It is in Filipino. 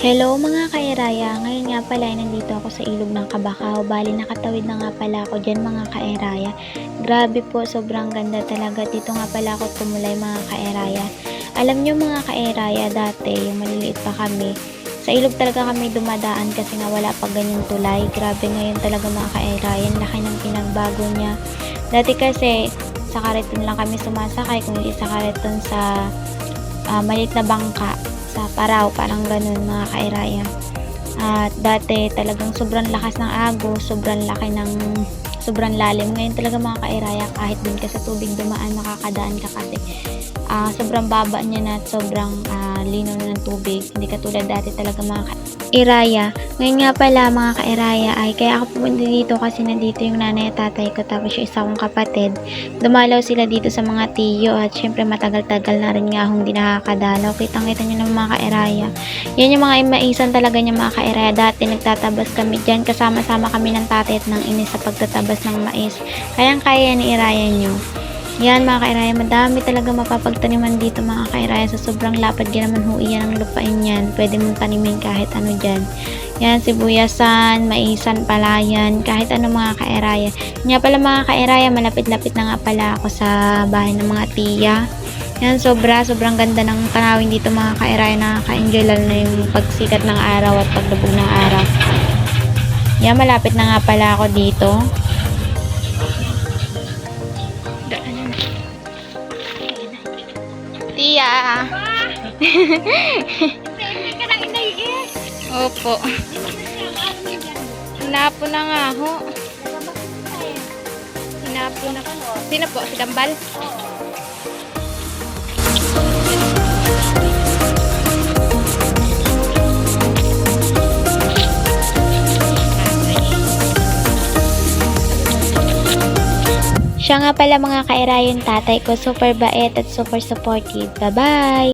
Hello mga kaeraya, ngayon nga pala ay nandito ako sa ilog ng Kabakaw, bali nakatawid na nga pala ako dyan mga kaeraya. Grabe po, sobrang ganda talaga, dito nga pala ako tumulay mga kaeraya. Alam nyo mga kaeraya, dati yung maliliit pa kami, sa ilog talaga kami dumadaan kasi nga wala pa ganyang tulay. Grabe ngayon talaga mga kaeraya, laki ng pinagbago niya. Dati kasi sa kariton lang kami sumasakay, kung hindi sa kariton sa maliit na bangka sa paraw, parang ganun mga kairaya. At dati talagang sobrang lakas ng agos, sobrang lalim. Ngayon talaga mga kairaya, kahit dun ka sa tubig dumaan, makakadaan ka kasi sobrang baba niya na at sobrang linaw na ng tubig. Hindi katulad dati talaga mga kairaya. Ngayon nga pala mga kairaya ay kaya ako pumunta dito kasi nandito yung nanay at tatay ko tapos yung isa kong kapatid. Dumalaw sila dito sa mga tiyo at syempre matagal-tagal na rin nga akong di nakakadalaw. Kitang-kita nyo ng mga kairaya. Yan yung mga maisan talaga niya mga kairaya. Dati nagtatabas kami dyan. Kasama-sama kami ng tatay at ng inis sa pagtatabas ng mais. Kayang-kaya ni iraya nyo. Yan mga kairaya, madami talaga mapapagtaniman dito mga kairaya. Sa sobrang lapad yan naman ho iyan ang lupain yan. Pwede mong tanimin kahit ano dyan. Yan, sibuyasan, maisan, palayan, kahit ano mga kairaya. Nga pala mga kairaya, malapit-lapit na nga pala ako sa bahay ng mga tiya. Yan, sobrang ganda ng tanawin dito mga kairaya. Nakaka-enjoy lalo na yung pagsikat ng araw at paglubog ng araw. Yan, malapit na nga pala ako dito. Tia! Opo. Hinapo na nga ho. Hinapo na. Sino po? Si Dambal? Siya nga pala mga kairaya yung tatay ko. Super bait at super supportive. Bye-bye!